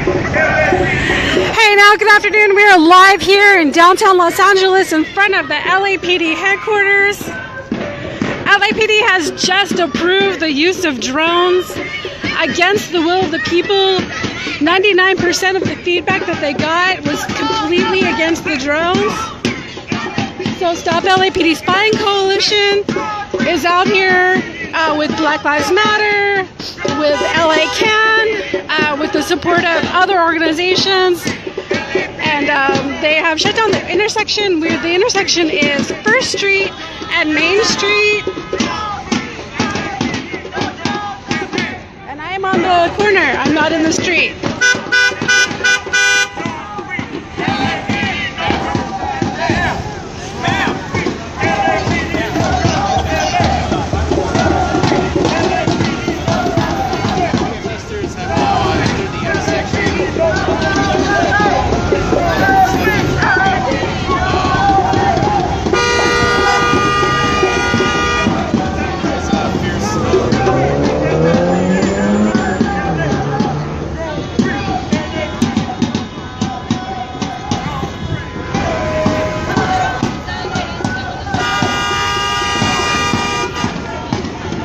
Hey now, good afternoon. We are live here in downtown Los Angeles in front of the LAPD headquarters. LAPD has just approved the use of drones against the will of the people. 99% of the feedback that they got was completely against the drones. So Stop LAPD Spying Coalition is out here with Black Lives Matter, with LA Can, with the support of other organizations, and they have shut down the intersection where the intersection is 1st Street and Main Street. And I am on the corner, I'm not in the street.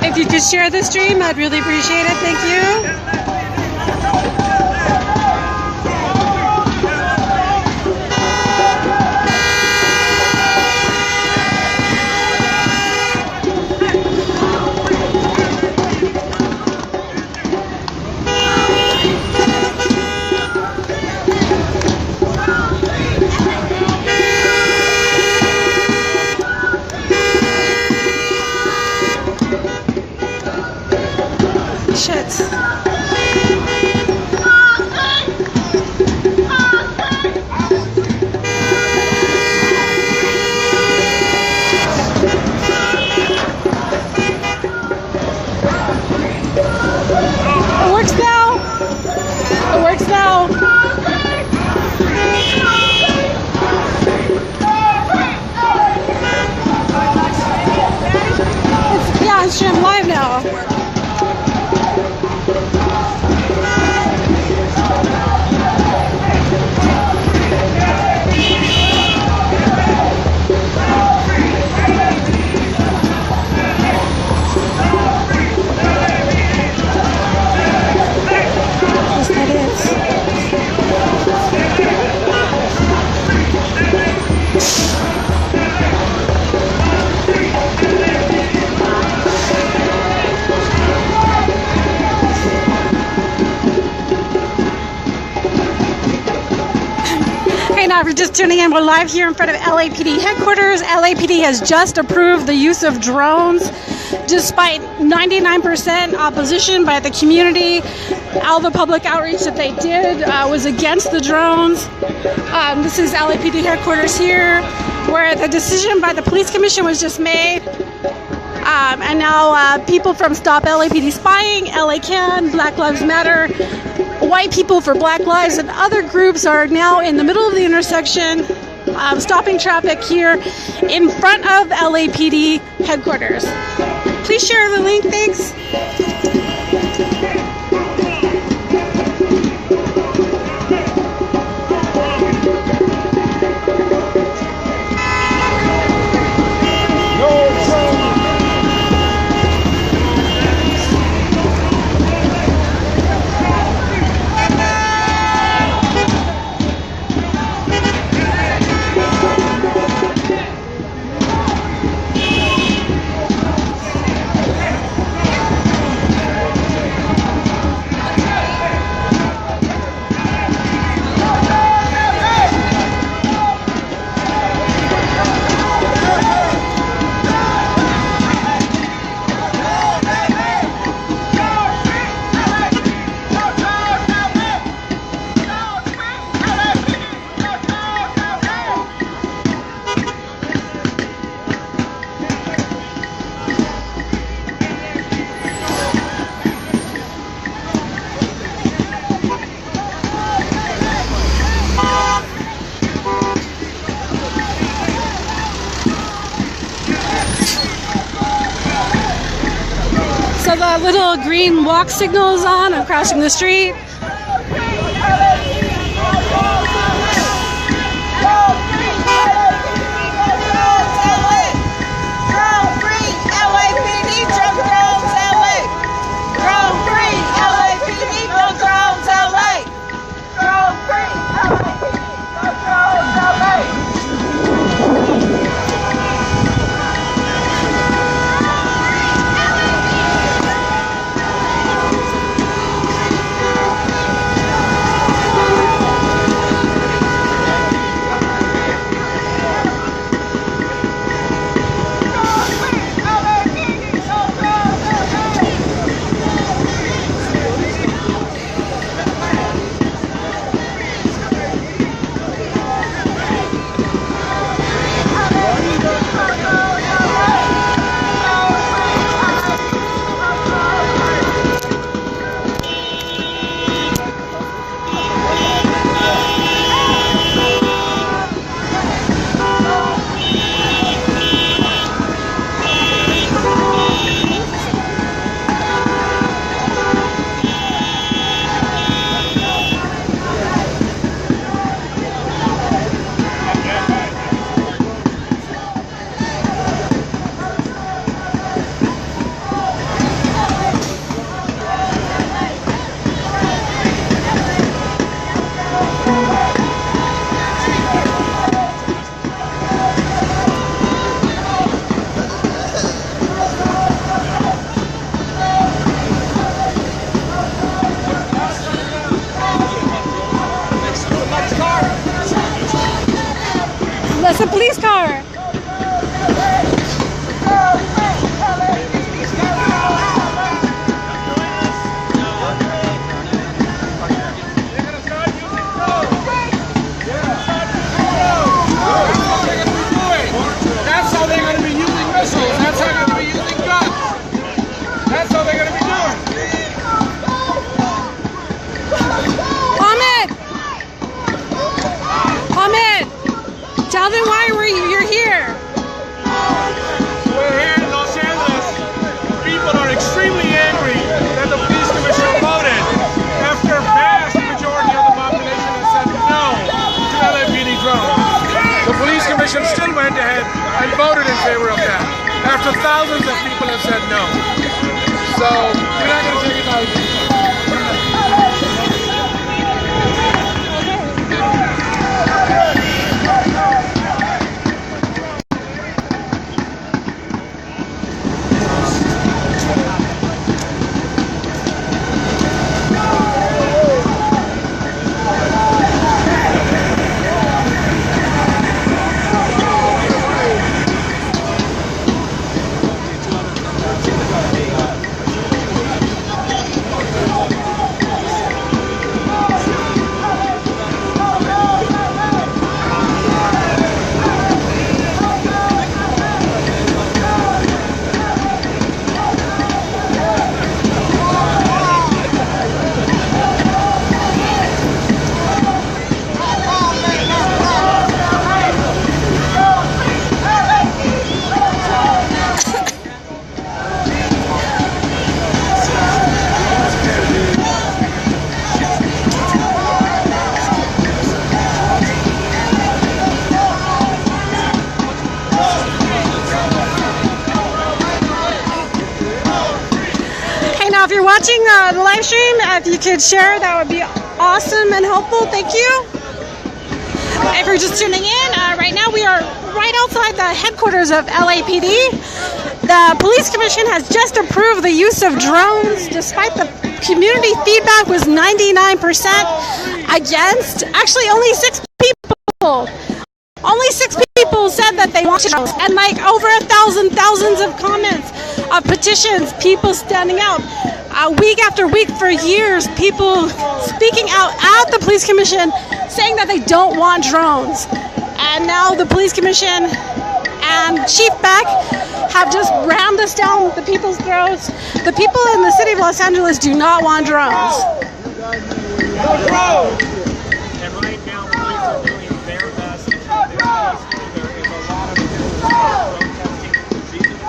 If you could share the stream, I'd really appreciate it. Thank you. Shit. It works now. It works now. Yeah, it's streaming live now. Now, if you're just tuning in, we're live here in front of LAPD headquarters. LAPD has just approved the use of drones despite 99% opposition by the community. All the public outreach that they did was against the drones. This is LAPD headquarters here, where the decision by the police commission was just made. And now people from Stop LAPD Spying, LA Can, Black Lives Matter, White People for Black Lives, and other groups are now in the middle of the intersection, stopping traffic here in front of LAPD headquarters. Please share the link, thanks. So the little green walk signal is on. I'm crossing the street. a police car. That's how they're going to be using missiles. That's how they're going to be using guns. That's how they're going to be doing. Ahmed, tell them why you're here. We're here in Los Angeles. People are extremely angry that the police commission voted after a vast majority of the population has said no to LAPD drones. The police commission still went ahead and voted in favor of that after thousands of people have said no. So we're not going to take it out. Now, if you're watching the live stream, if you could share, that would be awesome and helpful. Thank you. If you're just tuning in, right now we are right outside the headquarters of LAPD. The police commission has just approved the use of drones, despite the community feedback was 99% against. Actually, only 6 people. Only 6 people said that they wanted drones, and like over thousands of comments, petitions, people standing out, week after week for years, people speaking out at the police commission, saying that they don't want drones. And now the police commission and Chief Beck have just rammed this down the people's throats. The people in the city of Los Angeles do not want drones. No drones! And right now, police are doing their best. There is a lot of protesting procedures.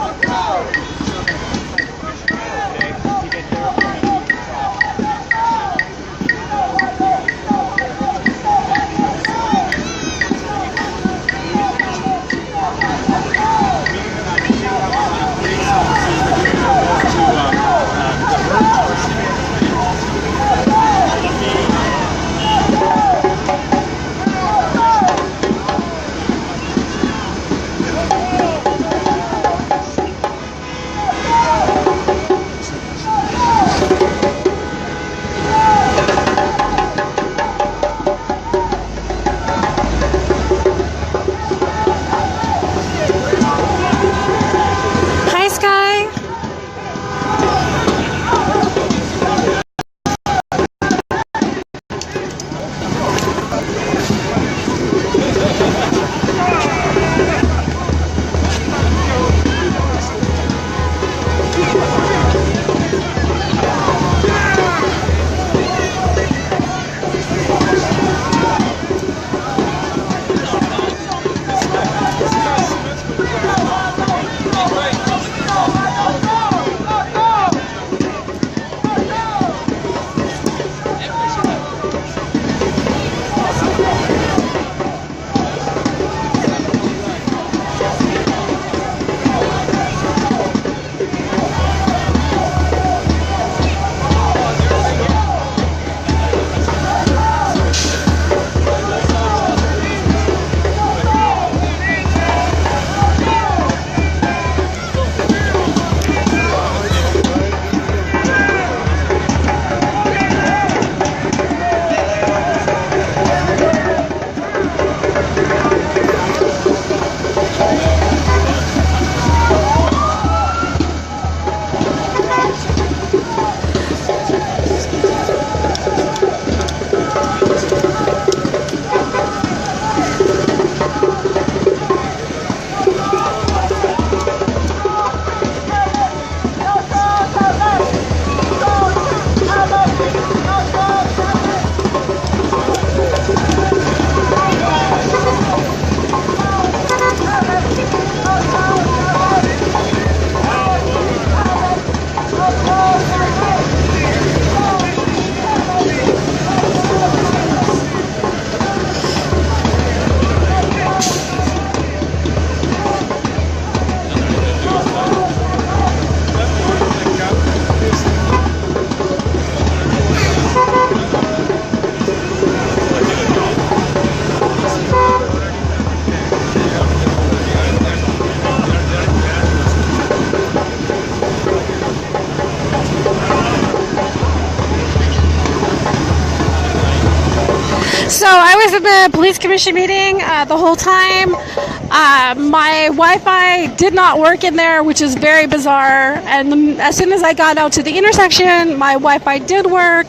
So I was in the police commission meeting the whole time. My Wi-Fi did not work in there, which is very bizarre. And as soon as I got out to the intersection, my Wi-Fi did work.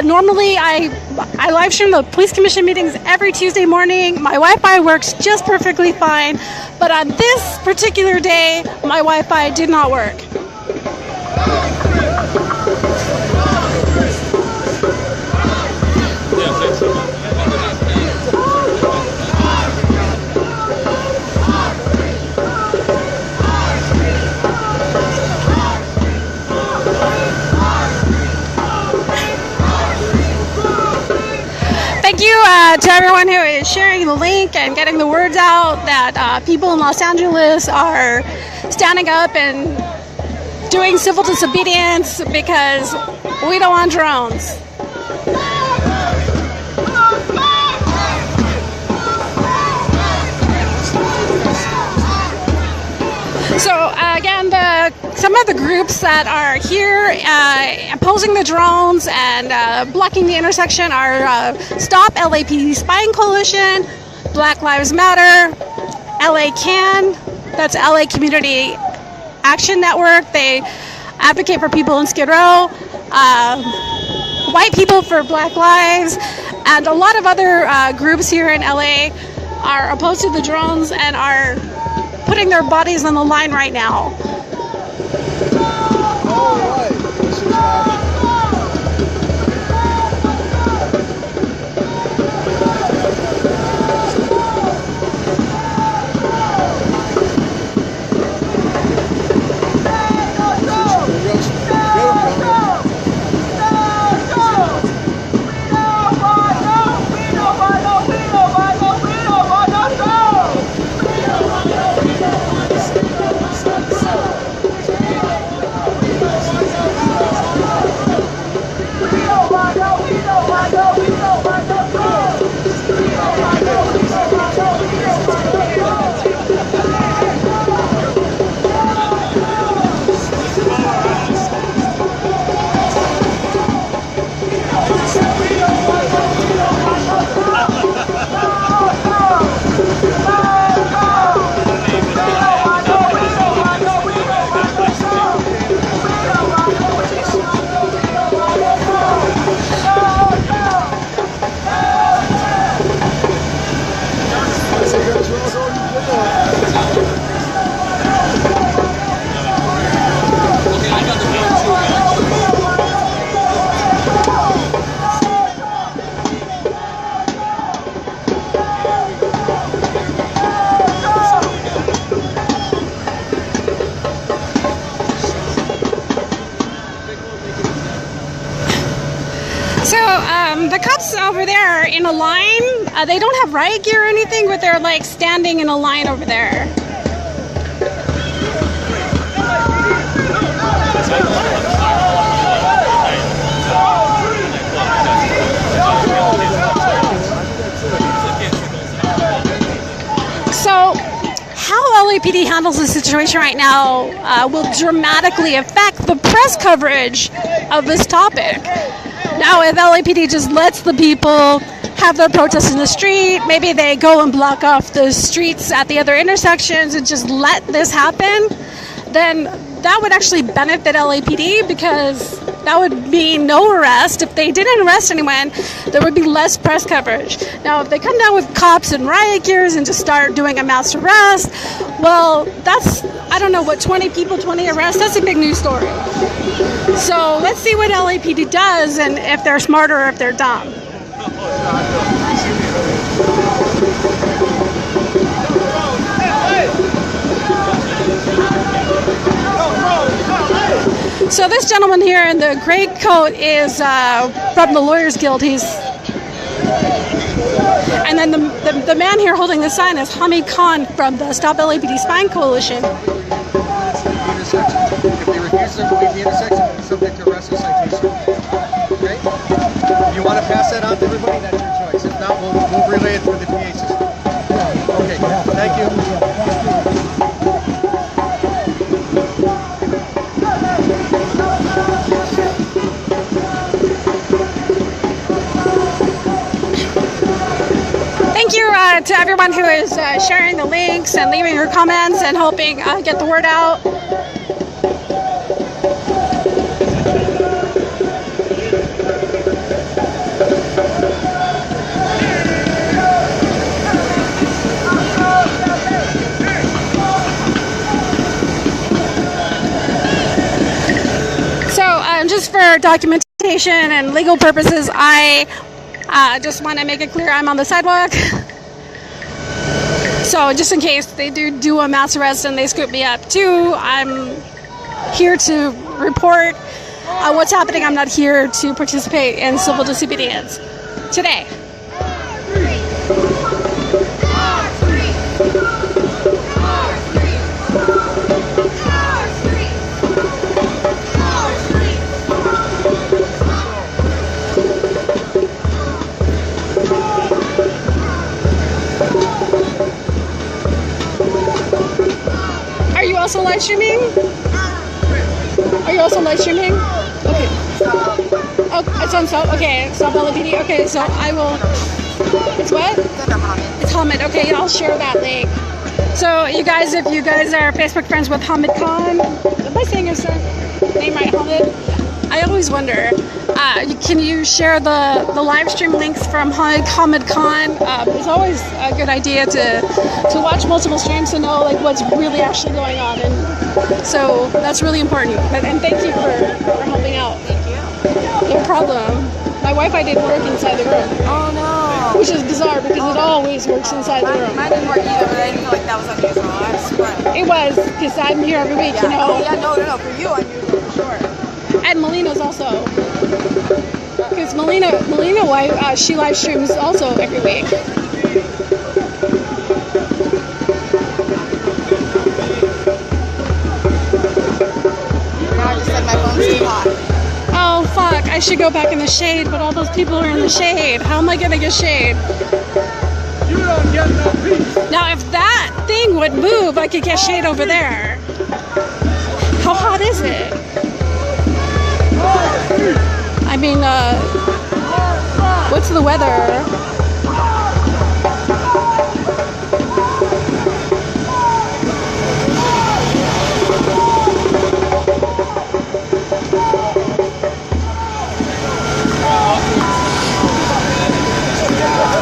Normally, I live stream the police commission meetings every Tuesday morning. My Wi-Fi works just perfectly fine. But on this particular day, my Wi-Fi did not work. Thank you to everyone who is sharing the link and getting the words out that people in Los Angeles are standing up and doing civil disobedience because we don't want drones. So again, some of the groups that are here opposing the drones and blocking the intersection are Stop LAPD Spying Coalition, Black Lives Matter, LA CAN, that's LA Community Action Network. They advocate for people in Skid Row, White People for Black Lives, and a lot of other groups here in LA are opposed to the drones and are putting their bodies on the line right now. The cops over there are in a line. They don't have riot gear or anything, but they're like standing in a line over there. So how LAPD handles the situation right now will dramatically affect the press coverage of this topic. Now, if LAPD just lets the people have their protests in the street, maybe they go and block off the streets at the other intersections and just let this happen, then that would actually benefit LAPD because that would mean no arrest. If they didn't arrest anyone, there would be less press coverage. Now, if they come down with cops and riot gears and just start doing a mass arrest, well, that's, I don't know, what, 20 people, 20 arrests? That's a big news story. So let's see what LAPD does and if they're smart or if they're dumb. So this gentleman here in the gray coat is from the Lawyers Guild. And then the man here holding the sign is Hamid Khan from the Stop LAPD Spying Coalition. If they refuse to leave the intersection, they'll be subject to arrest and citation. Okay? If you want to pass that on to everybody, that's your choice. If not, we'll relay it through the PA system. Okay, thank you. to everyone who is sharing the links and leaving your comments and helping get the word out. Just for documentation and legal purposes, I just want to make it clear I'm on the sidewalk. So just in case they do a mass arrest and they scoop me up too, I'm here to report what's happening. I'm not here to participate in civil disobedience today. Also live streaming? Are you also live streaming? Okay. Oh, it's on Stop. Okay, Stop LAPD. Okay, so I will. It's what? It's Hamid. Okay, I'll share that link. So you guys, if you guys are Facebook friends with Hamid Khan, am I saying his name right, Hamid? I always wonder. Can you share the live stream links from Hamid Khan? It's always a good idea to watch multiple streams to know like what's really actually going on, and so that's really important. And thank you for helping out. Thank you. No problem. My Wi-Fi didn't work inside the room. Oh no. Which is bizarre because it always works inside the room. Mine didn't work either, but I didn't feel like that was unusual. I swear. It was because I'm here every week, you know. Oh yeah, no. For you, unusual for sure. And Melina's also. Because Melina, she live streams also every week. Now I just said my phone's too hot. Oh fuck, I should go back in the shade, but all those people are in the shade. How am I gonna get shade? You don't get no peace. Now if that thing would move, I could get shade over there. How hot is it? I mean, what's the weather?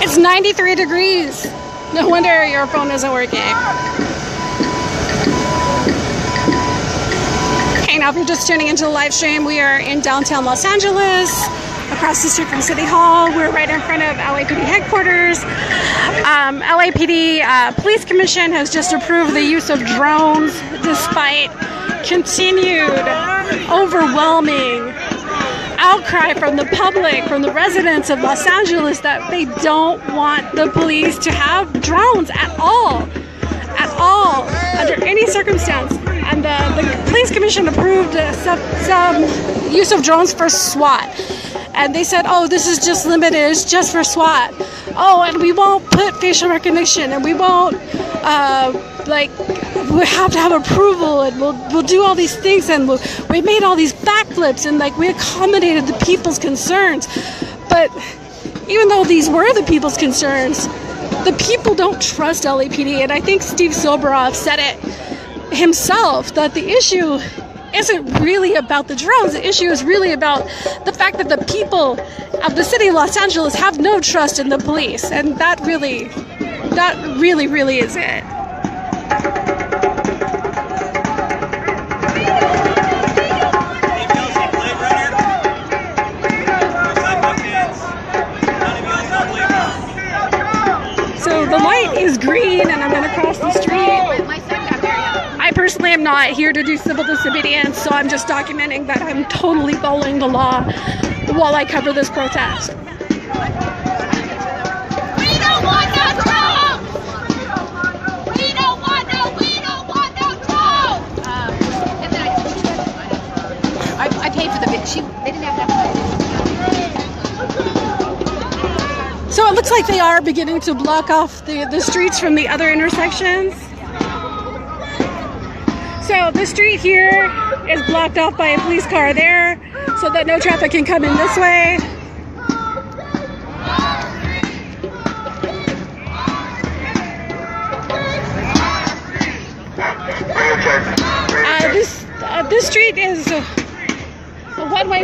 It's 93 degrees. No wonder your phone isn't working. Okay, now if you're just tuning into the live stream, we are in downtown Los Angeles, across the street from City Hall. We're right in front of LAPD headquarters. LAPD Police Commission has just approved the use of drones despite continued overwhelming outcry from the public, from the residents of Los Angeles, that they don't want the police to have drones at all, under any circumstance. And the Police Commission approved some use of drones for SWAT. And they said, oh, this is just limited, it's just for SWAT. Oh, and we won't put facial recognition, and we won't, we have to have approval, and we'll do all these things, and we made all these backflips, and we accommodated the people's concerns. But even though these were the people's concerns, the people don't trust LAPD, and I think Steve Silberov said it himself, that the issue isn't really about the drones. The issue is really about the fact that the people of the city of Los Angeles have no trust in the police, and that really is it. So the light is green, and I'm going to cross the street. I personally am not here to do civil disobedience, so I'm just documenting that I'm totally following the law while I cover this protest. We don't want no drones! We don't want no drones! I paid for the video. They didn't have that. So it looks like they are beginning to block off the streets from the other intersections. So the street here is blocked off by a police car there, so that no traffic can come in this way.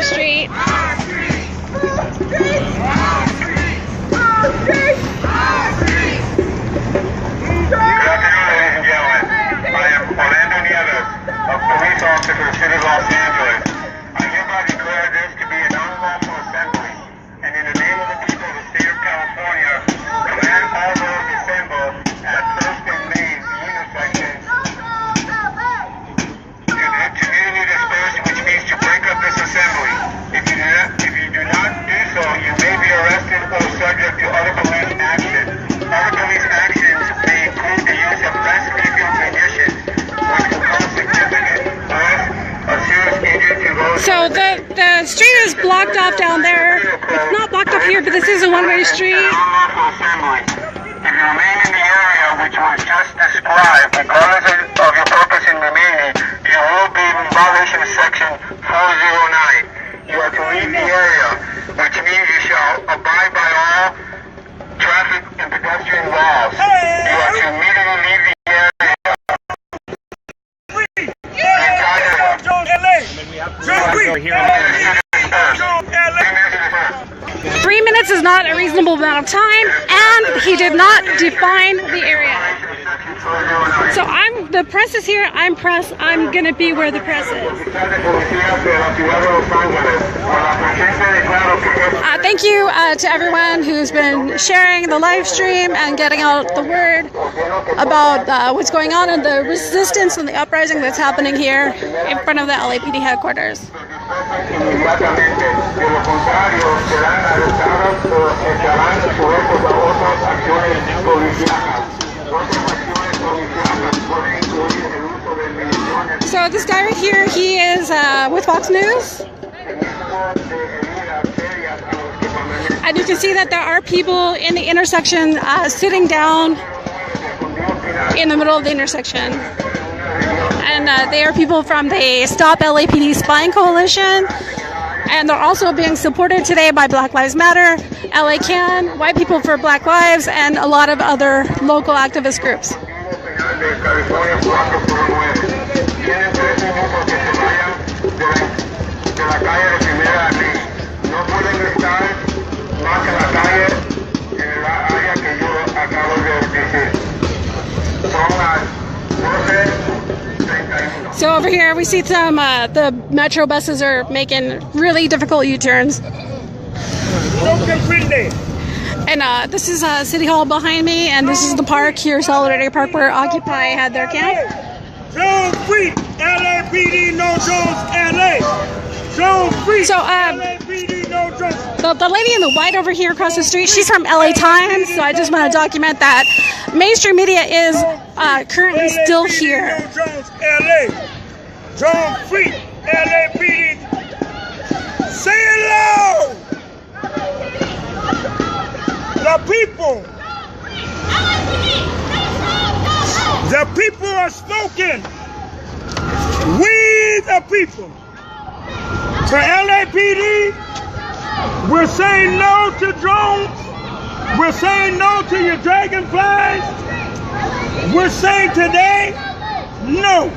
street. Police officer for the city of Los Angeles. I hereby declare this to be an unlawful assembly, and in the name of the people of the state of California, command all those assembled at First and Main intersection to community disperse, which means to break up this assembly. If you do not do so, you may be arrested or subject to other police action. Other police actions may include the use of less lethal munitions, which will cause significant So the street is blocked off down there. It's not blocked off here, but this is a one-way street. If you remain in the area which was just described, regardless of your purpose in remaining, you will be in violation of section 409. You are to leave the area, which means you shall abide by all traffic and pedestrian laws. You are to immediately leave the area. 3 minutes is not a reasonable amount of time, and he did not define the area. So the press is here, I'm press, I'm gonna be where the press is. Thank you to everyone who's been sharing the live stream and getting out the word about what's going on and the resistance and the uprising that's happening here in front of the LAPD headquarters. So this guy right here, he is with Fox News. And you can see that there are people in the intersection sitting down in the middle of the intersection. And they are people from the Stop LAPD Spying Coalition. And they're also being supported today by Black Lives Matter, LA Can, White People for Black Lives, and a lot of other local activist groups. So over here we see some, the metro buses are making really difficult U-turns. And this is City Hall behind me, and this is the park here, Solidarity Park, where Occupy had their camp. Jones free, LAPD, no Jones, LA. Jones free, LAPD, no Jones. The lady in the white over here across the street, she's from LA Times, so I just want to document that mainstream media is currently still here. No Jones, LA. Jones free, LAPD. Say it loud. The people. The people are spoken. We the people. To LAPD, we're saying no to drones. We're saying no to your dragonflies. We're saying today, no.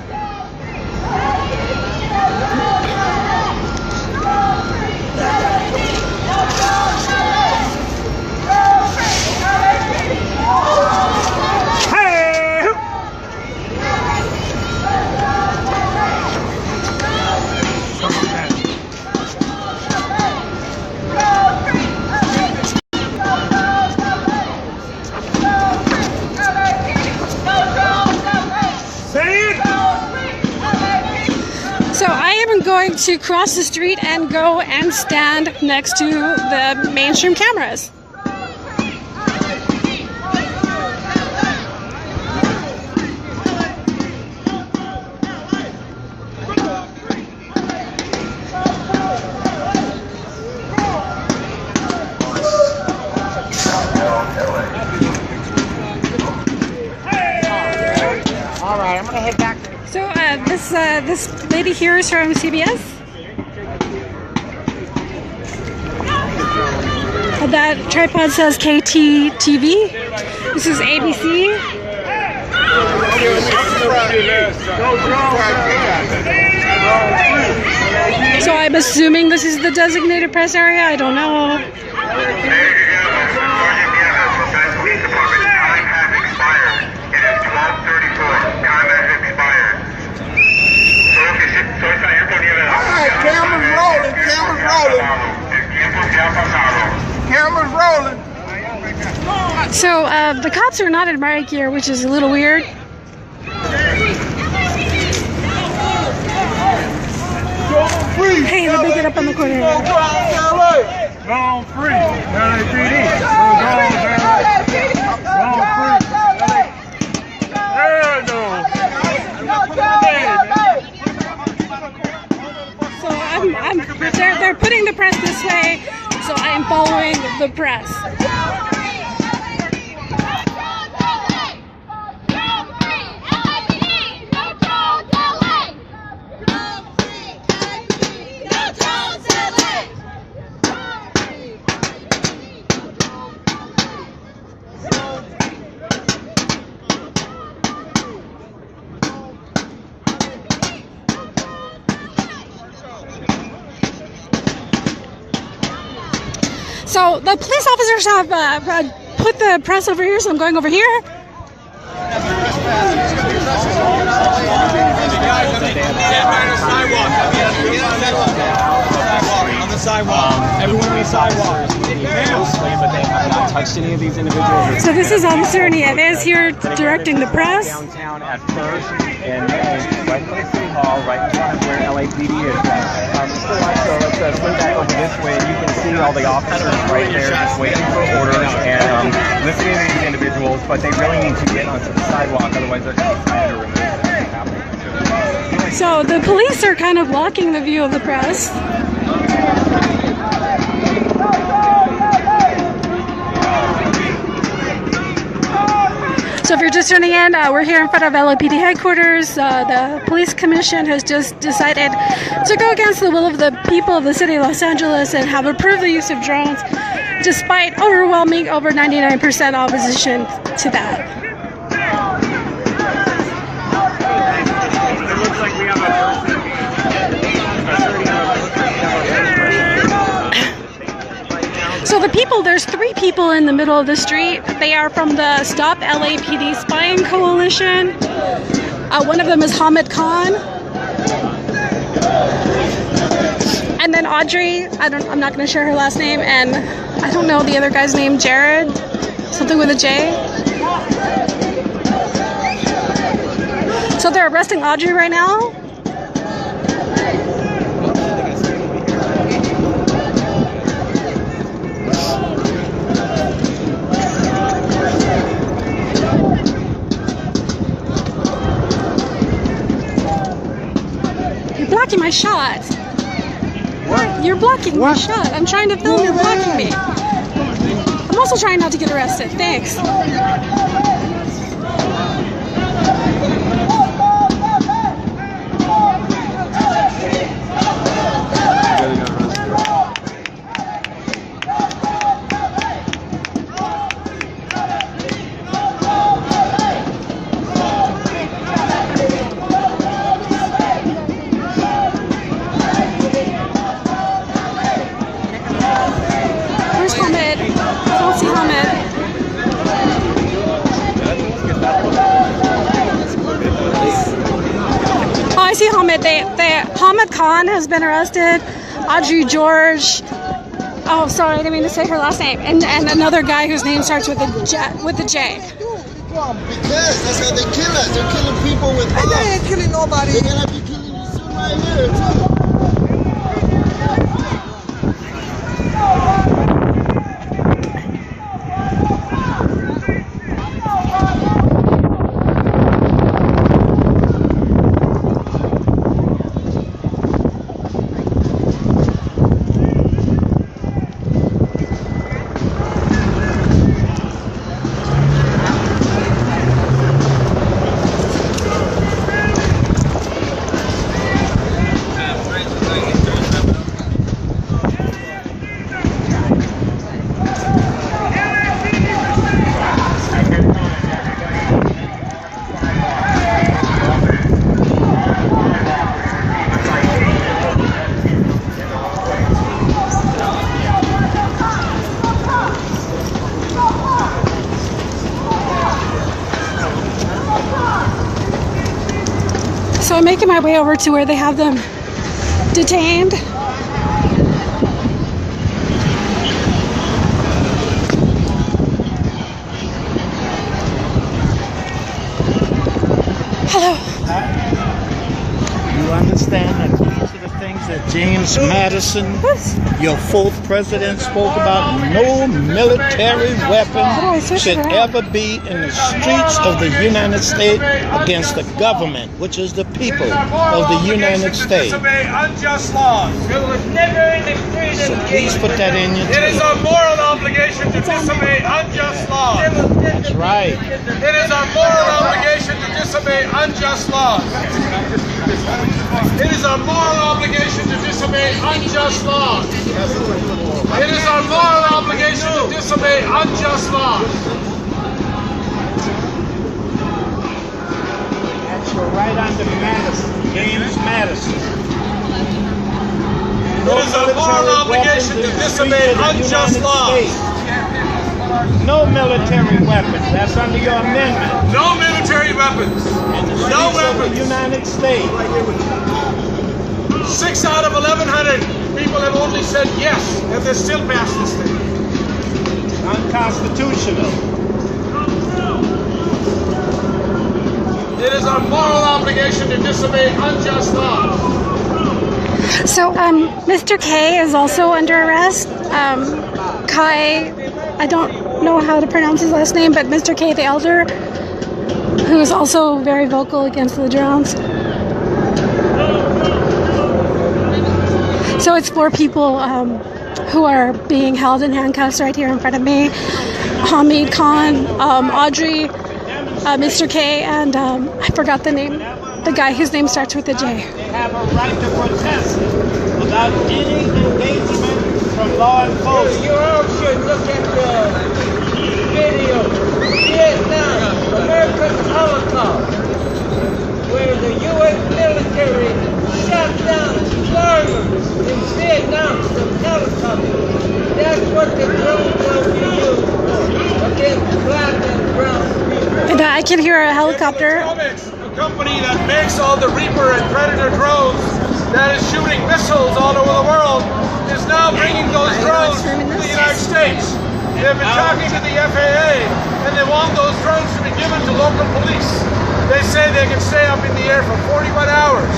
So I am going to cross the street and go and stand next to the mainstream cameras. All right, I'm gonna head back. So this lady here is from CBS. That tripod says KTTV. This is ABC. So I'm assuming this is the designated press area. I don't know. Camera's rolling. Camera's rolling. So the cops are not in riot gear, which is a little weird. Hey, let me get up on the corner. Go on free. LAPD. Go on free. So they're putting the press this way, so I am following the press. So the police officers have put the press over here, so I'm going over here. On the sidewalk. Everyone on the sidewalk. But they have not touched any of these individuals. So this is Officer Nieves here directing the press. Downtown at first, and right in front of City Hall, right in front of where LAPD is. So let's swing back over this way, and you can see all the officers right there just waiting for orders and listening to these individuals, but they really need to get onto the sidewalk, otherwise they're going to be trying to remove them. So the police are kind of blocking the view of the press. So if you're just tuning in, we're here in front of LAPD headquarters. The police commission has just decided to go against the will of the people of the city of Los Angeles and have approved the use of drones, despite overwhelming over 99% opposition to that. It looks like we have a So the people, there's 3 people in the middle of the street. They are from the Stop LAPD Spying Coalition. One of them is Hamid Khan. And then Audrey, I'm not going to share her last name, and I don't know the other guy's name, Jared, something with a J. So they're arresting Audrey right now. You're blocking my shot. What? You're blocking my shot. I'm trying to film. You're blocking me. I'm also trying not to get arrested. Thanks. Where's Hamid? I don't see Hamid. Oh, I see Hamid. Hamid Khan has been arrested. Audrey George. Oh, sorry, I didn't mean to say her last name. And another guy whose name starts with a J. Because that's how they kill us. They're killing people with bombs. They ain't killing nobody. They're gonna be killing you soon right here too. So I'm making my way over to where they have them detained. Hello. You understand that these are the things that James Madison, your fourth president, spoke about? No military weapon should ever be in the streets of the United States against the government, which is the people of the United States. Unjust laws. So please put that in your It is our moral obligation to disobey unjust laws. That's right. It is our moral obligation to disobey unjust laws. It is our moral obligation to disobey unjust laws. It is our moral obligation to disobey unjust laws. That's your right under Madison, James Madison. It is our moral obligation to disobey unjust laws. No military weapons. That's under your amendment. No military weapons. No weapons. The United States. 6 out of 1,100 people have only said yes, and they still passed this thing. Unconstitutional. It is our moral obligation to disobey unjust laws. So, Mr. K is also under arrest. Kai, I don't know how to pronounce his last name, but Mr. K the Elder, who is also very vocal against the drones. So it's 4 people who are being held in handcuffs right here in front of me. Hamid Khan, Audrey, Mr. K, and I forgot the name. The guy whose name starts with a J. They have a right to protest without any engagement from law enforcement. You all should look at the video, Vietnam, American Holocaust, where the U.S. military shot down farmers in Vietnam, some helicopters. That's what the drones will be used against black and brown people. And I can hear a helicopter. A company that makes all the Reaper and Predator drones that is shooting missiles all over the world is now bringing those drones to the United States. They've been talking to the FAA and they want those drones to be given to local police. They say they can stay up in the air for 41 hours.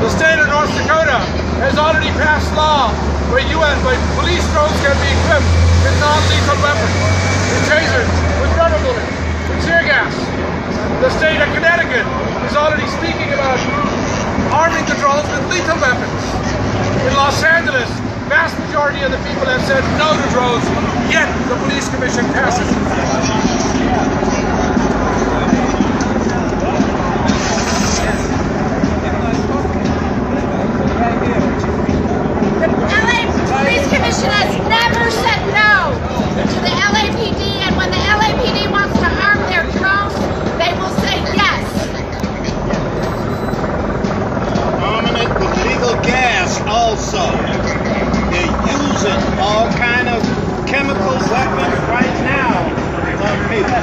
The state of North Dakota has already passed law where police drones can be equipped with non-lethal weapons, with tasers, with rubber bullets, with tear gas. The state of Connecticut is already speaking about arming the drones with lethal weapons. In Los Angeles, vast majority of the people have said no to drones, yet the police commission passes it. The LA Police Commission has never said no to the LAPD, and when the LAPD wants to arm their drones, they will say yes. Arming it with legal gas also. They're using all kind of chemical weapons right now on people.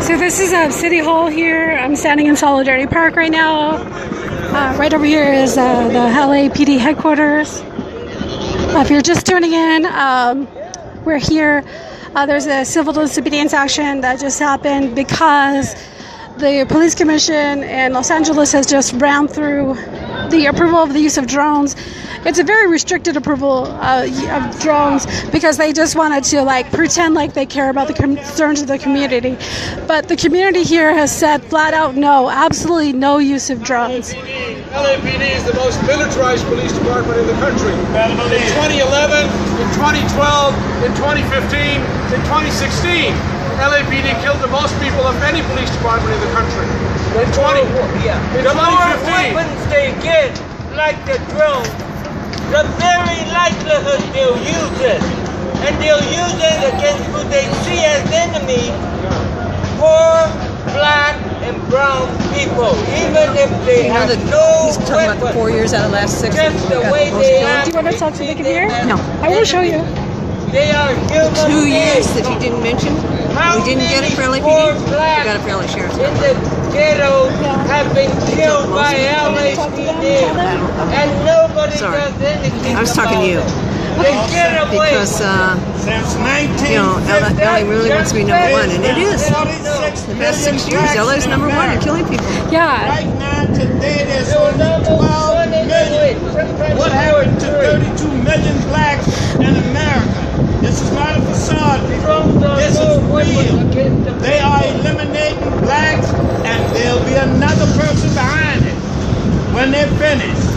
So this is City Hall here. I'm standing in Solidarity Park right now. Right over here is the LAPD headquarters. If you're just tuning in, we're here. There's a civil disobedience action that just happened because the police commission in Los Angeles has just ran through the approval of the use of drones. It's a very restricted approval of drones because they just wanted to pretend like they care about the concerns of the community. But the community here has said flat out no, absolutely no use of drones. LAPD is the most militarized police department in the country. In 2011, in 2012, in 2015, in 2016, LAPD killed the most people of any police department in the country. In 2015, weapons they get, like the drone, the very likelihood they'll use it. And they'll use it against who they see as enemy, poor, black, and brown people. Even if they have no he's talking weapons. about the 4 years out of the last 6. Just the way they have. Do you want to talk so they can hear? No. I will show you. They are human 2 years beings. that he didn't mention. We didn't get it for LAPD. More We blacks got it for LA Sheriff's in the ghettos have been killed by LAPD, and nobody Sorry. does anything. I was talking to you. They get away. Because, you know, LA really wants to be number one, and it is. The past 6 years, LA is number one in killing people. Yeah. Right now, today, there's only 12 million. What happened to 32 million blacks in America? This is not a facade, people. This is real. They are eliminating blacks, and there'll be another person behind it when they're finished.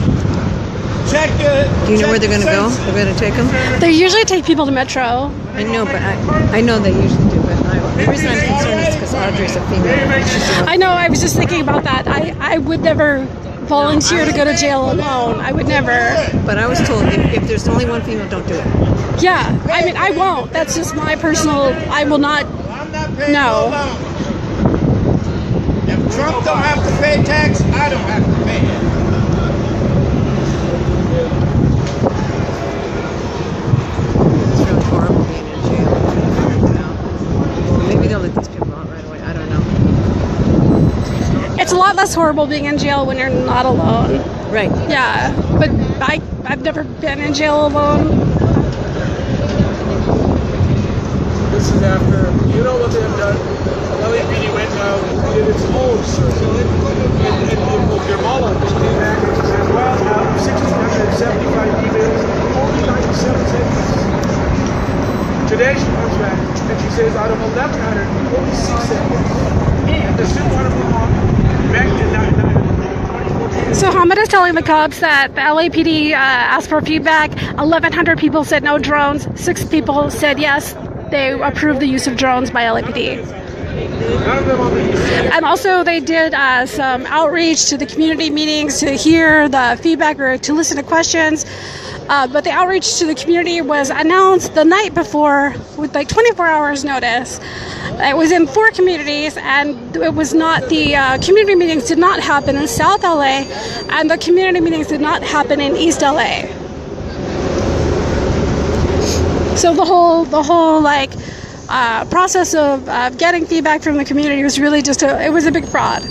Check it. Do you know where they're going to go? They're going to take them? They usually take people to Metro. I know, but I know they usually do. But the reason I'm concerned is because Audrey's a female. I know, I was just thinking about that. I would never volunteer to go to jail alone. I would never. But I was told if there's only one female, don't do it. Yeah, I mean, I won't. That's just my personal, I will not, no. If Trump don't have to pay tax, I don't have to pay it. It's really horrible being in jail. Maybe they'll let these people out right away. I don't know. It's a lot less horrible being in jail when you're not alone. Right. Yeah, but I've never been in jail alone. This is after, you know what they have done? LAPD went out and did its own search. And Guatemala just came back and said, well, out of 1,675 emails, only 97 said yes. Today she comes back and she says, out of 1,100, only 6 said yes. And they still want to move on. Back to 2014. So Hamid is telling the cops that the LAPD asked for feedback. 1,100 people said no drones. 6 people said yes. They approved the use of drones by LAPD. And also they did some outreach to the community meetings to hear the feedback or to listen to questions. But the outreach to the community was announced the night before with like 24 hours notice. It was in 4 communities, and it was not, the community meetings did not happen in South LA, and the community meetings did not happen in East LA. So the whole like process of getting feedback from the community was really just it was a big fraud.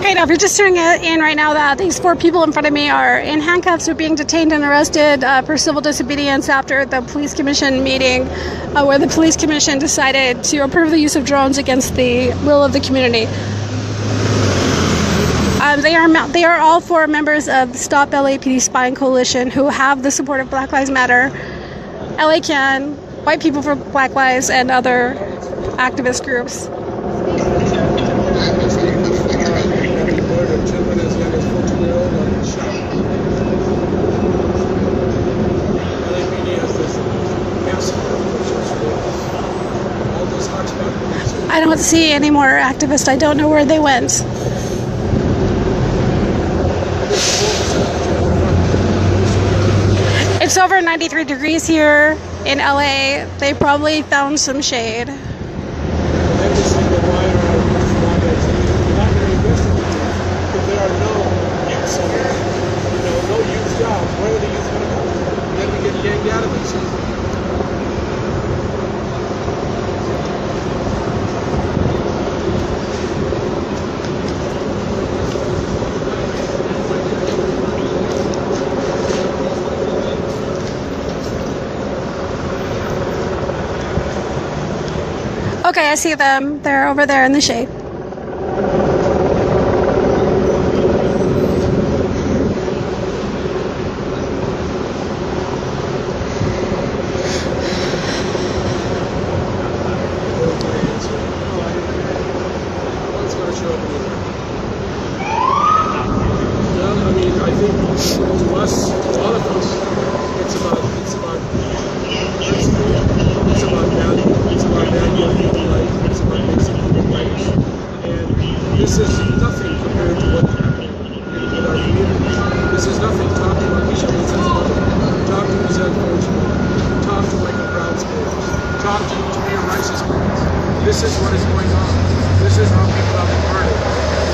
Hey, now if you're just tuning in right now, that these 4 people in front of me are in handcuffs, are being detained and arrested for civil disobedience after the police commission meeting, where the police commission decided to approve the use of drones against the will of the community. They are all 4 members of the Stop LAPD Spying Coalition who have the support of Black Lives Matter, LA Can, White People for Black Lives, and other activist groups. I don't see any more activists. I don't know where they went. It's over 93 degrees here in LA. They probably found some shade. Okay, I see them. They're over there in the shade. It's about value of human life. It's This is what is going on. This is how people have been murdered.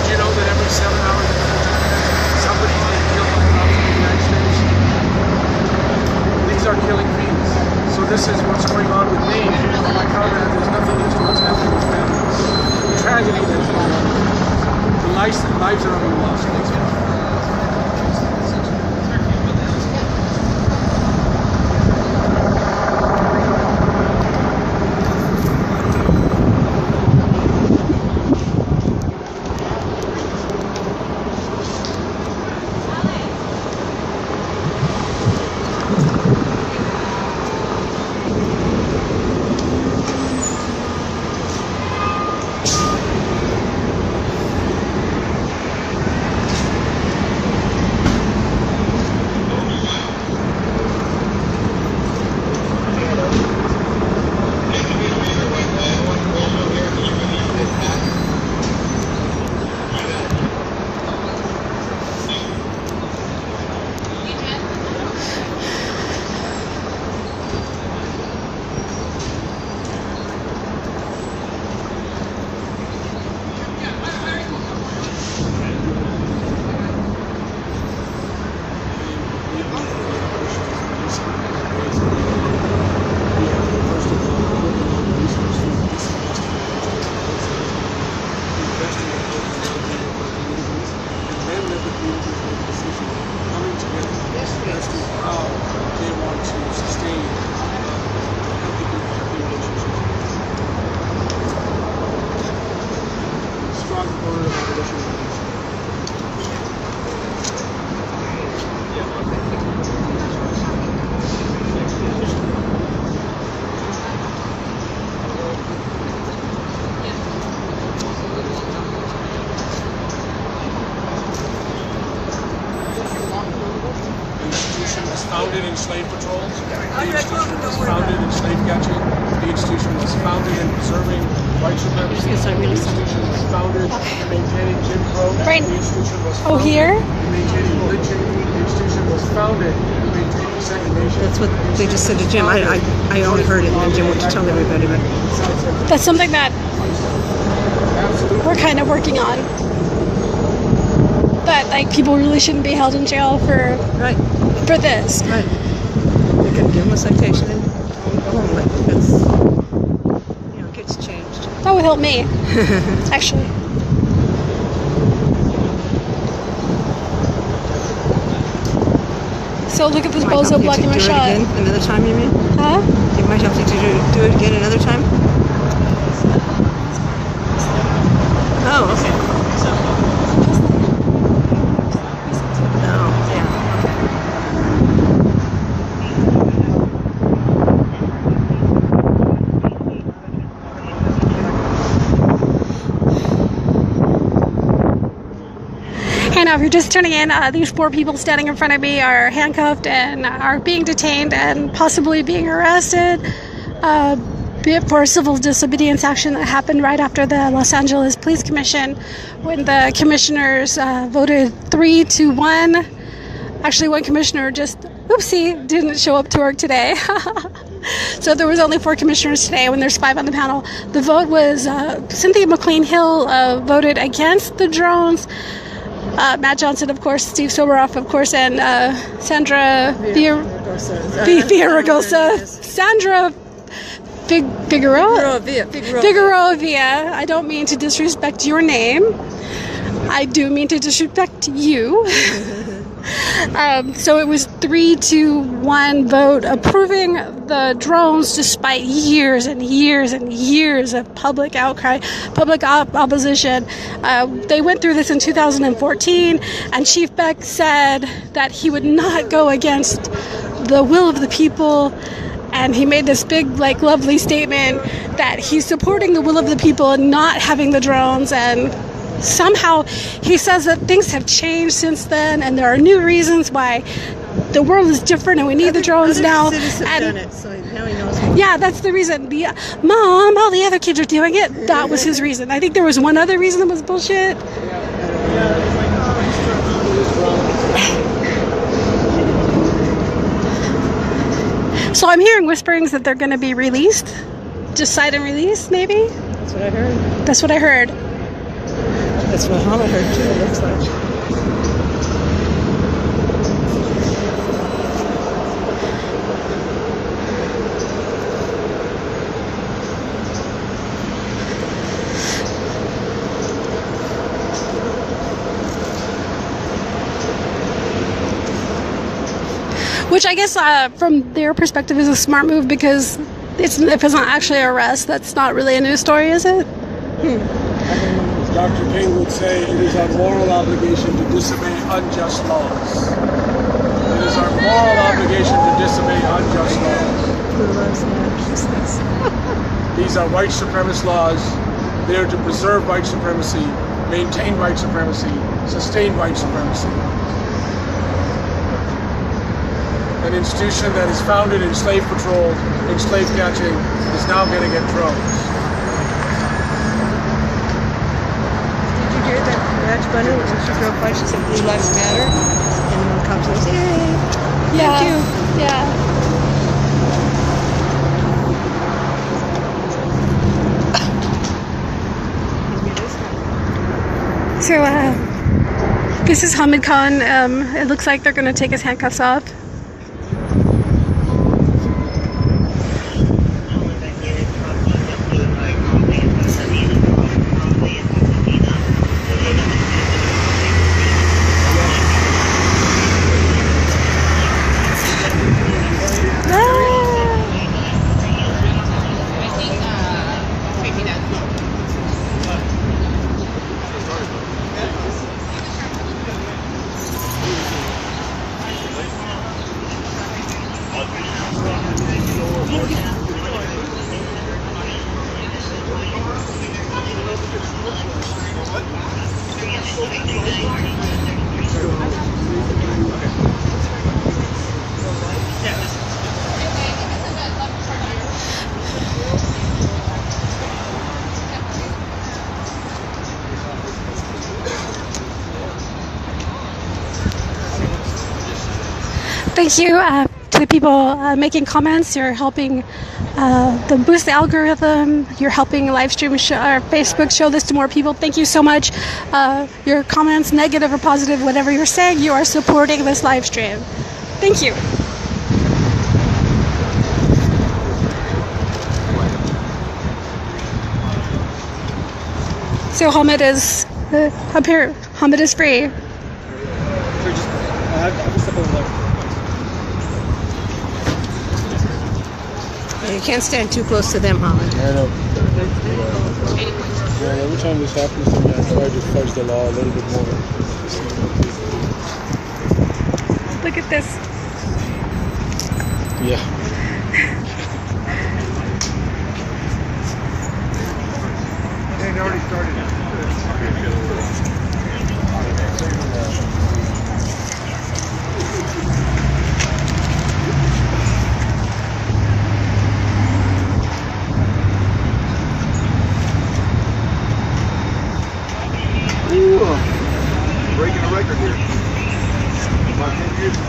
Did you know that every 7 hours in 15 minutes, somebody's being killed outside the United States? These are killing fiends. So this is what's going on with me. My comment is there's nothing used to what's happening with families. The tragedy that's going on. The lives are being lost. Founded in slave patrols. The institution was founded in slave catching. The institution was founded in preserving white supremacy. The institution was founded in maintaining Jim Crow. Right. The institution was Oh, founded here? in maintaining lynching. The institution was founded in maintaining segregation. That's what they just said to Jim. I only heard it, and Jim went to tell everybody. But That's something that we're kind of working on. That like people really shouldn't be held in jail for this. Right. They're gonna give them a citation and go home. Like that's, you know, it gets changed. That would help me, actually. So look at this bozo blocking my shot. Again, another time, you mean? Huh? You might have to do it again another time. Oh, okay. Hey, now if you're just tuning in, these 4 people standing in front of me are handcuffed and are being detained and possibly being arrested for civil disobedience action that happened right after the Los Angeles Police Commission when the commissioners voted 3-1. Actually, one commissioner just, oopsie, didn't show up to work today. So there was only 4 commissioners today when there's 5 on the panel. The vote was Cynthia McLean-Hill voted against the drones. Matt Johnson, of course, Steve Soboroff, of course, and Sandra Figueroa. Sandra Figueroa Villa. I don't mean to disrespect your name. I do mean to disrespect you. So it was 3-1 vote approving the drones despite years and years and years of public outcry, public opposition. They went through this in 2014, and Chief Beck said that he would not go against the will of the people. And he made this big, like, lovely statement that he's supporting the will of the people and not having the drones. And somehow he says that things have changed since then, and there are new reasons why the world is different and we need the drones now. And now he knows. Yeah, that's the reason. Mom, all the other kids are doing it. That was his reason. I think there was one other reason that was bullshit. So I'm hearing whisperings that they're going to be released. Just cite and release, maybe? That's what I heard. That's what I heard. That's what Hama heard too, it looks like. Which I guess from their perspective is a smart move, because if it's not actually an arrest, that's not really a news story, is it? As Dr. King would say, it is our moral obligation to disobey unjust laws. It is our moral obligation to disobey unjust laws. These are white supremacist laws. They are to preserve white supremacy, maintain white supremacy, sustain white supremacy. An institution that is founded in slave patrol, in slave catching, is now going to get drones. Did you hear that Match Bunny, when she drove by, she said Blue Lives Matter? And the cops said, yay! Yeah. Thank you. Yeah. So, this is Hamid Khan. It looks like they're going to take his handcuffs off. Thank you to the people making comments. You're helping boost the algorithm. You're helping live stream our Facebook show this to more people. Thank you so much. Your comments, negative or positive, whatever you're saying, you are supporting this live stream. Thank you. So Hamid is up here. Hamid is free. You can't stand too close to them, Hamid. I know. Yeah, every time this happens to me, I try to fudge the law a little bit more. Look at this. Yeah. They already started it. Breaking a record here. About 10 years ago.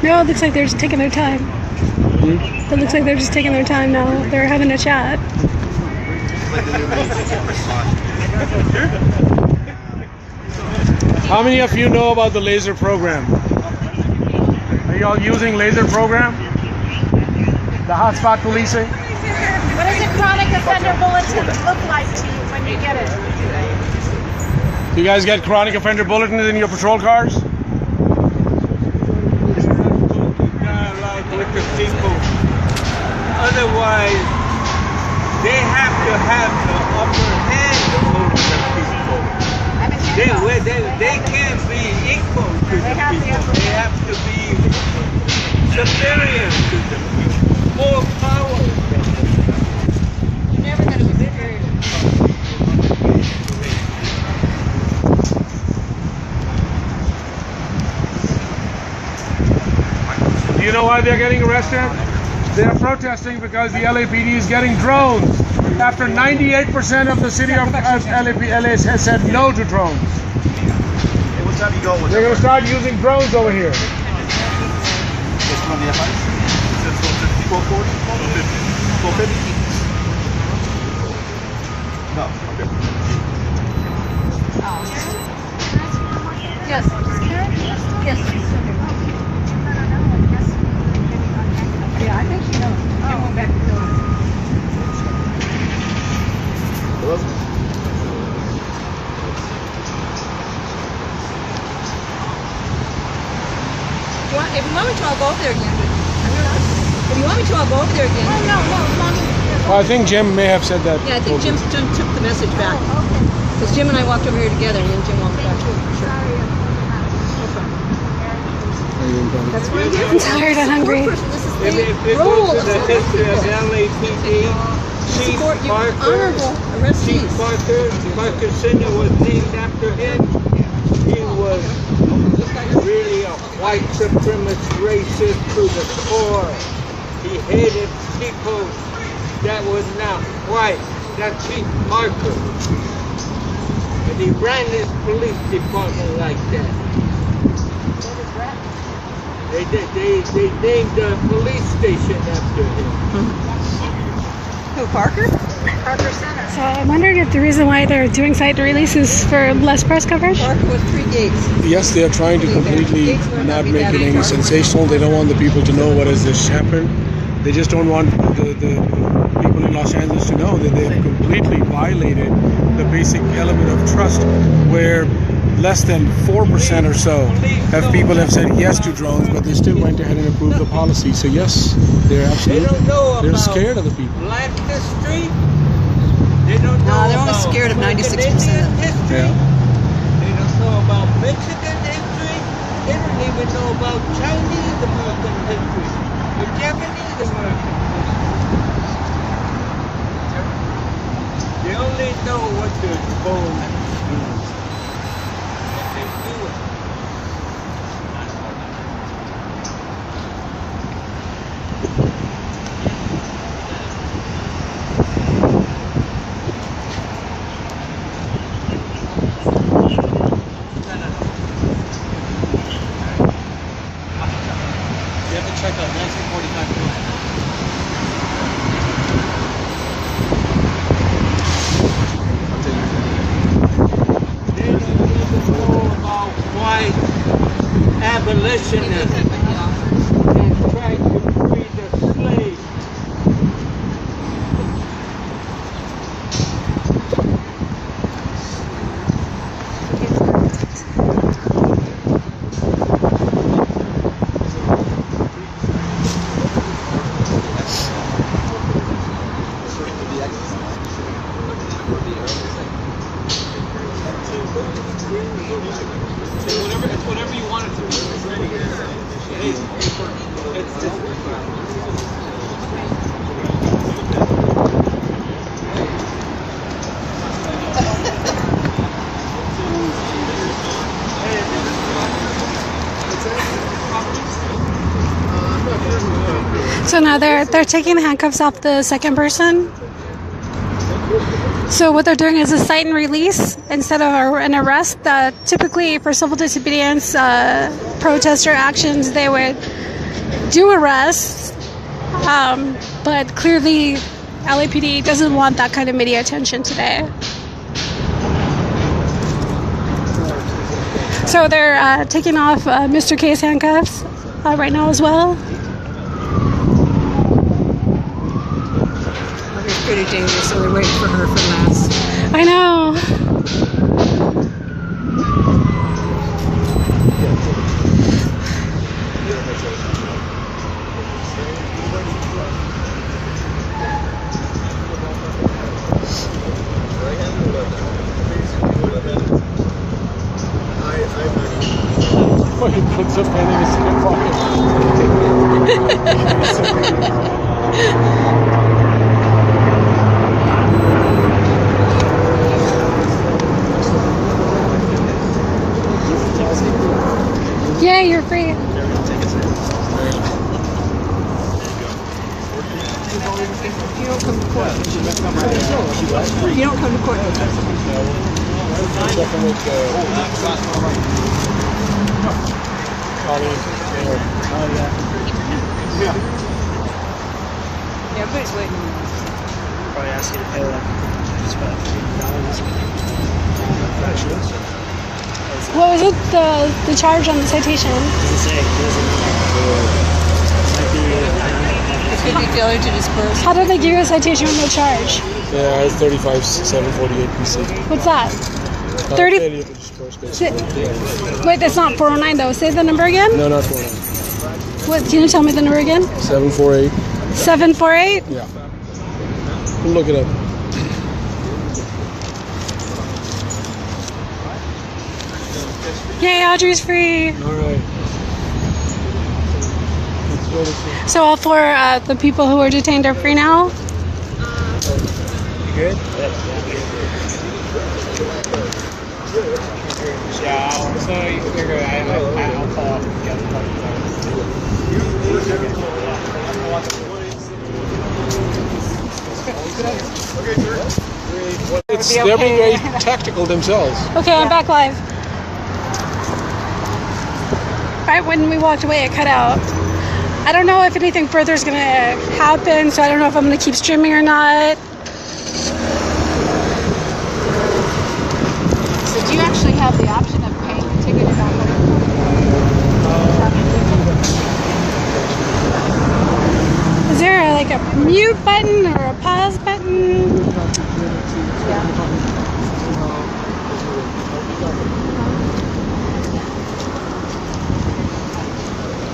No, it looks like they're just taking their time. It looks like they're just taking their time now. They're having a chat. How many of you know about the laser program? Are you all using laser program? The hotspot policing? What does a chronic offender bulletin look like to you when you get it? You guys get chronic offender bulletins in your patrol cars? With the people. Otherwise, they have to have the upper hand over the people. They can't be equal to the people. They have to be superior to the people. More power. You're never going to be superior. Do you know why they're getting arrested? They're protesting because the LAPD is getting drones. After 98% of the city of LA has said no to drones. Hey, what time you going with They're going to start using drones over here. From the FIs? 1240? 1250? No, okay. Yes. Yes. Yeah, I think she knows. I went back to the Hello? If you want me to, I'll go over there again. If you want me to, I'll go over there again. No. Well, I think Jim may have said that. Yeah, I think Jim took the message back. Because Jim and I walked over here together, and then Jim walked back. Sure. That's why I'm tired and hungry. If you go to the history of LAPD, Chief Parker Sr. was named after him. He was really a white supremacist racist to the core. He hated people that was not white. That's Chief Parker. And he ran his police department like that. They named the police station after him. Who, Parker? Parker Center. So I'm wondering if the reason why they're doing site releases for less press coverage? Parker was 3 gates. Yes, they are trying to completely not make it any sensational. They don't want the people to know what has just happened. They just don't want the people in Los Angeles to know that they've completely violated the basic element of trust, where less than 4% or so have said yes to drones, but they still went ahead and approved the policy. So yes, they're absolutely, they're scared of the people. Black history. They don't know. No, they're only scared of 96%. History. Yeah. They don't know about Mexican history. They don't even know about Chinese American history or Japanese American history. They only know what they're supposed to do. And they do it. You have to check out 1945. They don't even know about white abolitionists that tried to free the slaves. It's whatever you want it to be. It's ready. So now they're taking the handcuffs off the second person. So what they're doing is a cite and release instead of an arrest. Typically for civil disobedience protester actions, they would do arrests, but clearly LAPD doesn't want that kind of media attention today. So they're taking off Mr. K's handcuffs right now as well. It's pretty dangerous, so they're waiting for her for last. I know. He puts a pen in his hip pocket. Yeah, you're free. You don't come to court. You don't come to court. Yeah, everybody's waiting. Probably ask you to pay like just about $50. What was it? The charge on the citation? Doesn't say. It could be failure to disperse. How did they give you a citation with no charge? Yeah, it's 35,748 PC. What's that? 30. Wait, that's not 409 though. Say the number again. No, not 409. What? Can you tell me the number again? 748. 748. Yeah. We'll look it up. Yay, Audrey's free. All right. So all four the people who were detained are free now. You good? Yeah, so you're good. I'll call off the other parties. They're being very tactical themselves. Okay, I'm back live. Right when we walked away, it cut out. I don't know if anything further is going to happen, so I don't know if I'm going to keep streaming or not. So do you actually have the option of paying the ticket and not going? Is there like a mute button or a pause button?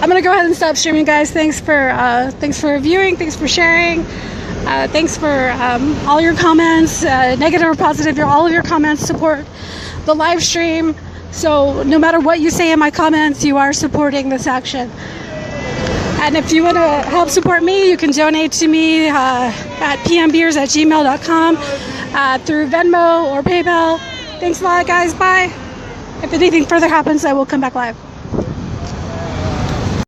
I'm gonna go ahead and stop streaming, guys. Thanks for viewing. Thanks for sharing. Thanks for all your comments, negative or positive. All of your comments support the live stream. So no matter what you say in my comments, you are supporting this action. And if you want to help support me, you can donate to me at PMbeers@gmail.com, through Venmo or PayPal. Thanks a lot, guys. Bye. If anything further happens, I will come back live.